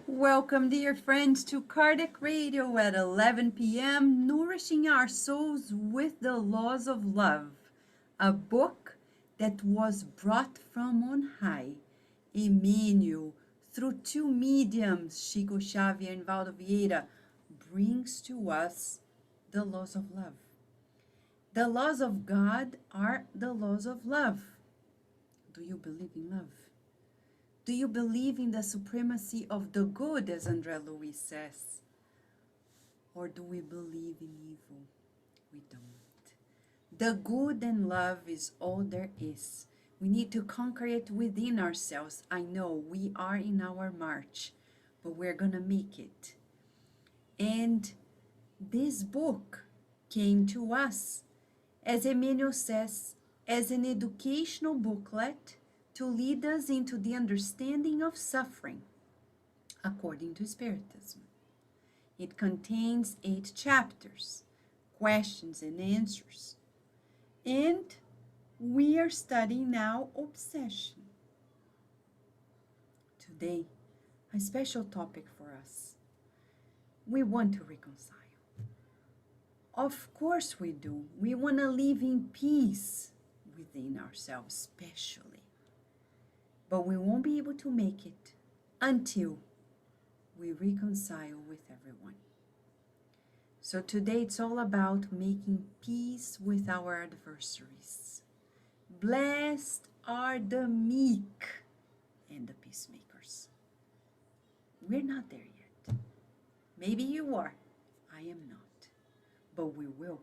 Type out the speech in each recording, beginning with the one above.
Welcome, dear friends, to Cardiac Radio at 11 p.m., nourishing our souls with the laws of love, a book that was brought from on high. Emmanuel, through two mediums, Chico, Xavier, and Waldo Vieira, brings to us the laws of love. The laws of God are the laws of love. Do you believe in love? Do you believe in the supremacy of the good, as André Louis says? Or do we believe in evil? We don't. The good and love is all there is. We need to conquer it within ourselves. I know we are in our march, but we're going to make it. And this book came to us, as Emmanuel says, as an educational booklet to lead us into the understanding of suffering, according to Spiritism. It contains 8 chapters, questions and answers. And we are studying now obsession. Today, a special topic for us. We want to reconcile. Of course we do. We want to live in peace within ourselves, especially. But we won't be able to make it until we reconcile with everyone. So today it's all about making peace with our adversaries. Blessed are the meek and the peacemakers. We're not there yet. Maybe you are. I am not. But we will.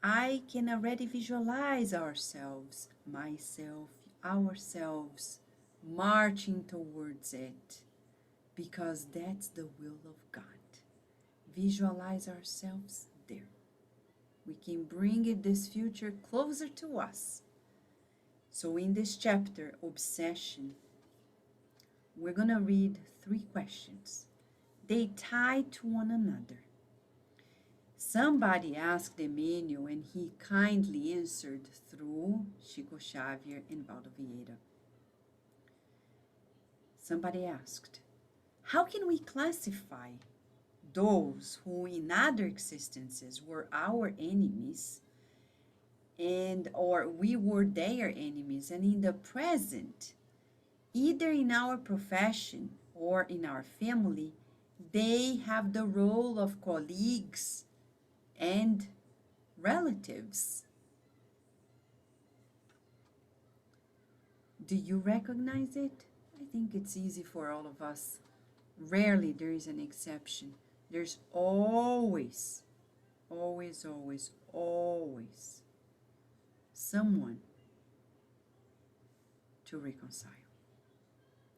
I can already visualize ourselves, myself, ourselves, marching towards it, because that's the will of God. Visualize ourselves there. We can bring it, this future, closer to us. So in this chapter, Obsession, we're going to read 3 questions. They tie to one another. Somebody asked Emmanuel, and he kindly answered through Chico, Xavier, and Waldo Vieira. Somebody asked, how can we classify those who in other existences were our enemies, and or we were their enemies, and in the present, either in our profession or in our family, they have the role of colleagues and relatives? Do you recognize it? I think it's easy for all of us. Rarely there is an exception. There's always someone to reconcile.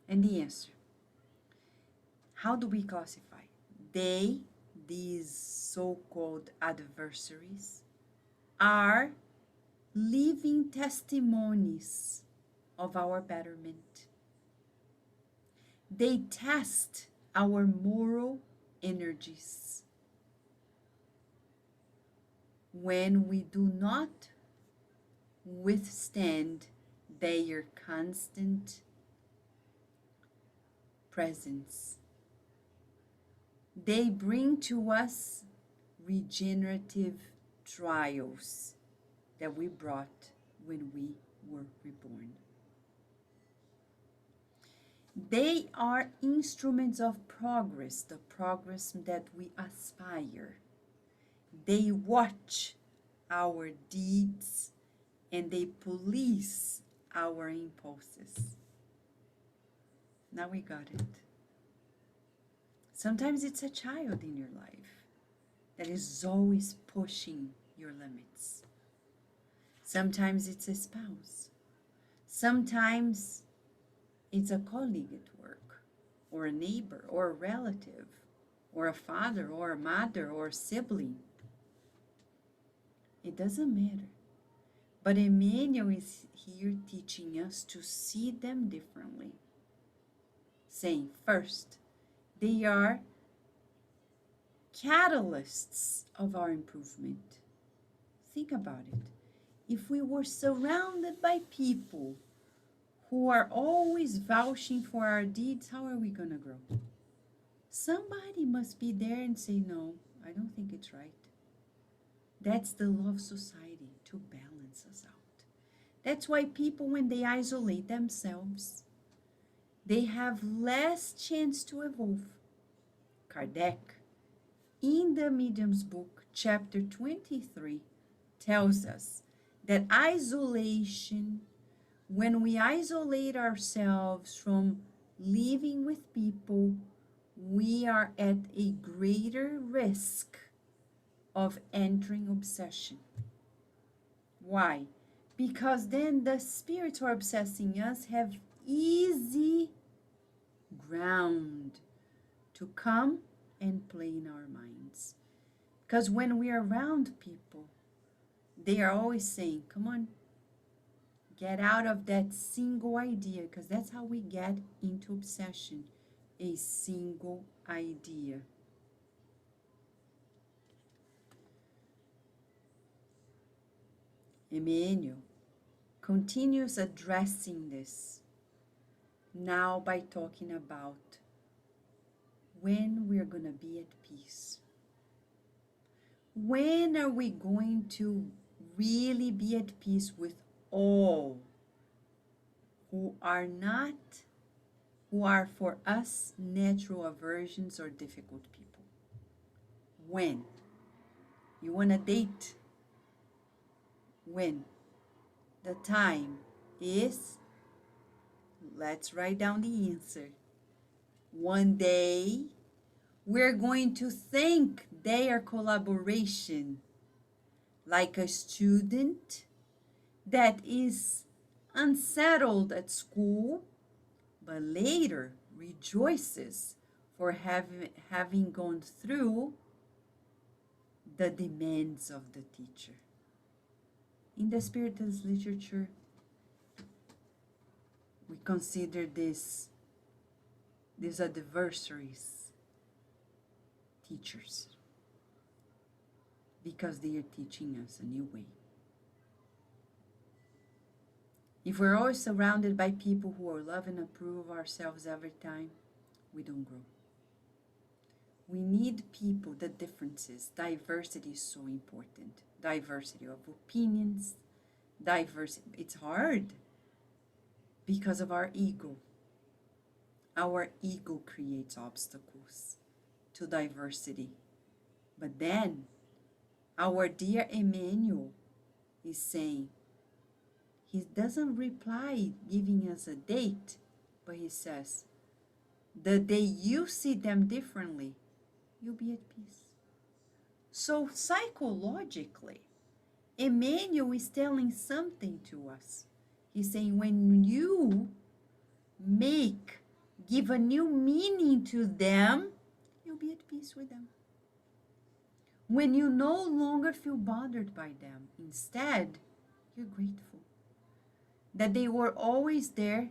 And the answer, how do we classify? They, these so-called adversaries, are living testimonies of our betterment. They test our moral energies. When we do not withstand their constant presence, they bring to us regenerative trials that we brought when we were reborn. They are instruments of progress, the progress that we aspire. They watch our deeds and they police our impulses. Now we got it. Sometimes it's a child in your life that is always pushing your limits. Sometimes it's a spouse. Sometimes it's a colleague at work, or a neighbor, or a relative, or a father, or a mother, or a sibling. It doesn't matter. But Emmanuel is here teaching us to see them differently. Saying, first, they are catalysts of our improvement. Think about it. If we were surrounded by people who are always vouching for our deeds, how are we going to grow? Somebody must be there and say, no, I don't think it's right. That's the law of society, to balance us out. That's why people, when they isolate themselves, they have less chance to evolve. Kardec, in the Medium's book, chapter 23, tells us that isolation, when we isolate ourselves from living with people, we are at a greater risk of entering obsession. Why? Because then the spirits who are obsessing us have easy ground to come and play in our minds. Because when we are around people, they are always saying, come on, get out of that single idea, because that's how we get into obsession, a single idea. Emmanuel continues addressing this now by talking about when we're going to be at peace. When are we going to really be at peace with all who are for us natural aversions or difficult people? When? You want to date? When? The time is, let's write down the answer. One day, we're going to thank their collaboration like a student that is unsettled at school, but later rejoices for having gone through the demands of the teacher. In the Spiritist literature, we consider these adversaries teachers, because they are teaching us a new way. If we're always surrounded by people who are love and approve of ourselves every time, we don't grow. We need people, the differences. Diversity is so important. Diversity of opinions, diversity. It's hard because of our ego. Our ego creates obstacles to diversity. But then, our dear Emmanuel is saying, he doesn't reply giving us a date, but he says, the day you see them differently, you'll be at peace. So psychologically, Emmanuel is telling something to us. He's saying when you give a new meaning to them, you'll be at peace with them. When you no longer feel bothered by them, instead, you're grateful that they were always there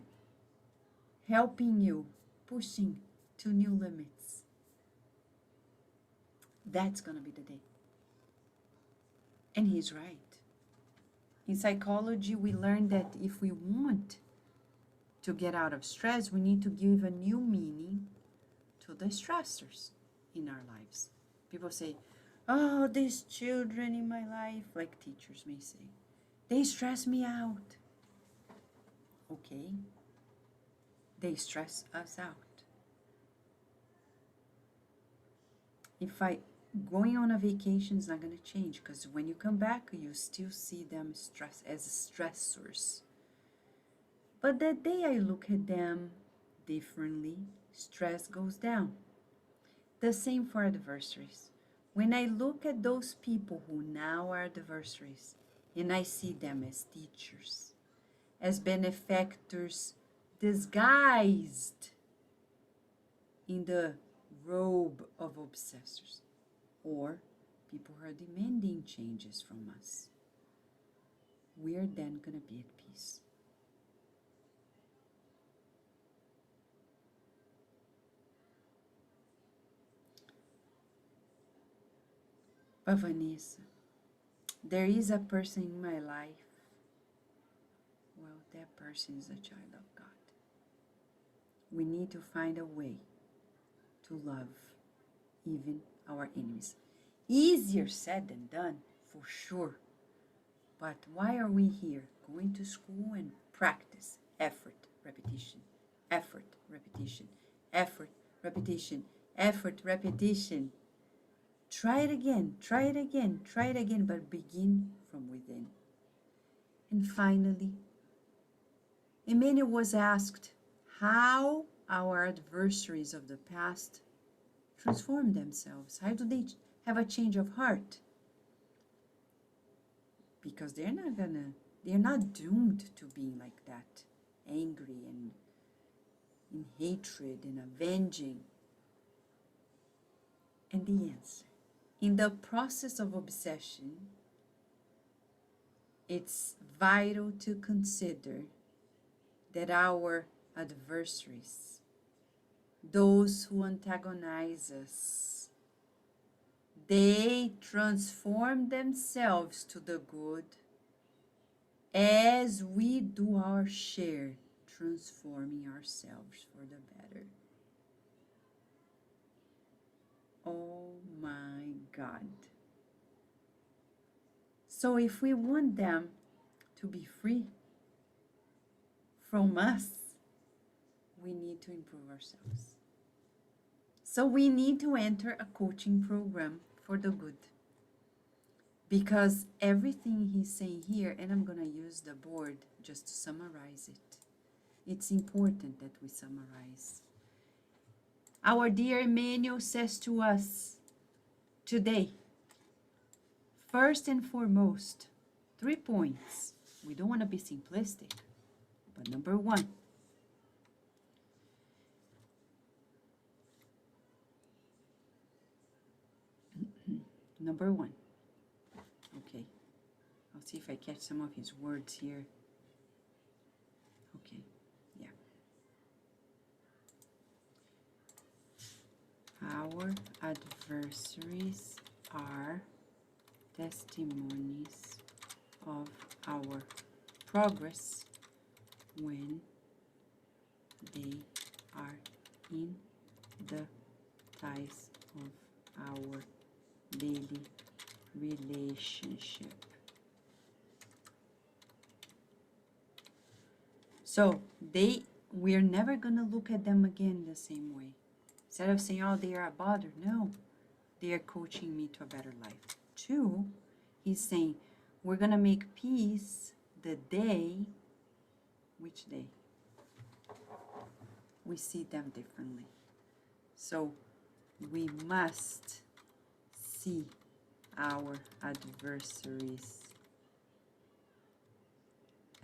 helping you, pushing to new limits. That's going to be the day. And he's right. In psychology, we learned that if we want to get out of stress, we need to give a new meaning to the stressors in our lives. People say, oh, these children in my life, like teachers may say, they stress me out. Okay, they stress us out. Going on a vacation is not going to change, because when you come back, you still see them as stressors. But the day I look at them differently, stress goes down. The same for adversaries. When I look at those people who now are adversaries, and I see them as teachers, as benefactors disguised in the robe of obsessors, or people who are demanding changes from us, we're then going to be at peace. But Vanessa, there is a person in my life, well, that person is a child of God. We need to find a way to love even our enemies. Easier said than done, for sure. But why are we here? Going to school and practice. Effort, repetition. Effort, repetition. Effort, repetition. Effort, repetition. Try it again, try it again, try it again, but begin from within. And finally, Emmanuel was asked how our adversaries of the past transform themselves. How do they have a change of heart? Because they're not doomed to being like that, angry and in hatred and avenging. And the answer, in the process of obsession, it's vital to consider that our adversaries, those who antagonize us, they transform themselves to the good as we do our share, transforming ourselves for the better. Oh my God. So if we want them to be free from us, we need to improve ourselves. So we need to enter a coaching program for the good. Because everything he's saying here, and I'm going to use the board just to summarize it. It's important that we summarize. Our dear Emmanuel says to us today, first and foremost, 3 points. We don't want to be simplistic, but number 1, number 1. Okay, I'll see if I catch some of his words here. Okay, yeah. Our adversaries are testimonies of our progress when they are in the ties of our daily relationship. So we're never going to look at them again the same way. Instead of saying, oh, they are a bother, no, they are coaching me to a better life. 2, he's saying, we're going to make peace the day, which day? We see them differently. So we must see our adversaries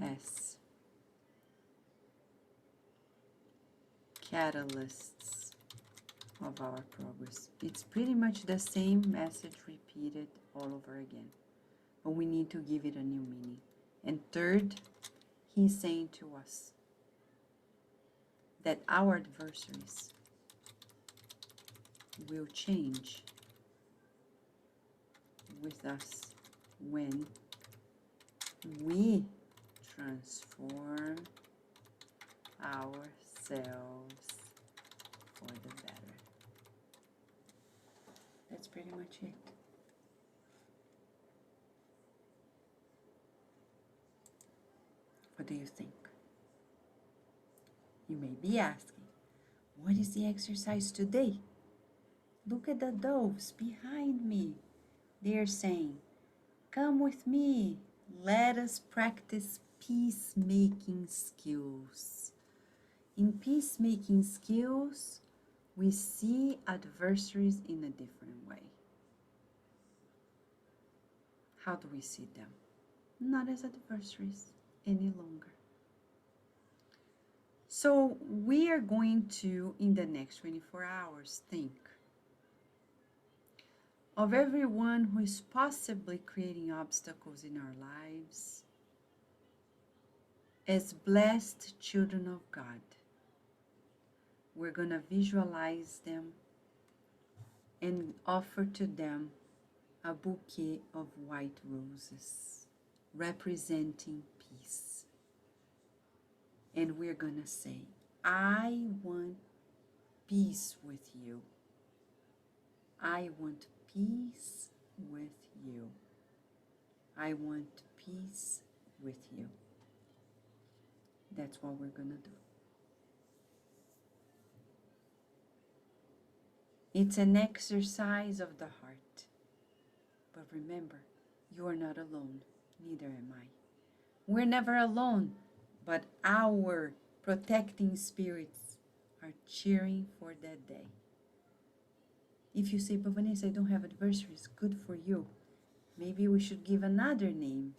as catalysts of our progress. It's pretty much the same message repeated all over again, but we need to give it a new meaning. And 3rd, he's saying to us that our adversaries will change with us when we transform ourselves for the better. That's pretty much it. What do you think? You may be asking, what is the exercise today? Look at the doves behind me. They are saying, come with me. Let us practice peacemaking skills. In peacemaking skills, we see adversaries in a different way. How do we see them? Not as adversaries any longer. So we are going to, in the next 24 hours, think of everyone who is possibly creating obstacles in our lives as blessed children of God. We're going to visualize them and offer to them a bouquet of white roses representing peace. And we're going to say, I want peace with you. I want peace with you. I want peace with you. That's what we're going to do. It's an exercise of the heart. But remember, you are not alone. Neither am I. We're never alone, but our protecting spirits are cheering for that day. If you say, but Vanessa, I don't have adversaries, good for you. Maybe we should give another name,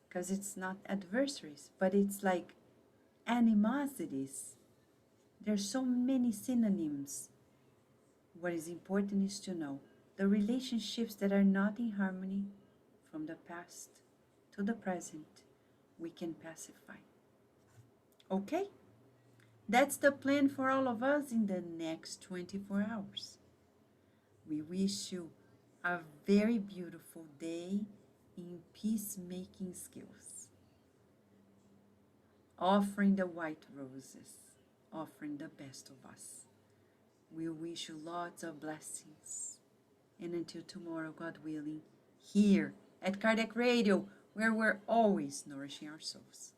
because it's not adversaries, but it's like animosities. There's so many synonyms. What is important is to know the relationships that are not in harmony from the past to the present, we can pacify. Okay? That's the plan for all of us in the next 24 hours. We wish you a very beautiful day in peacemaking skills. Offering the white roses, offering the best of us. We wish you lots of blessings. And until tomorrow, God willing, here at Cardiac Radio, where we're always nourishing our souls.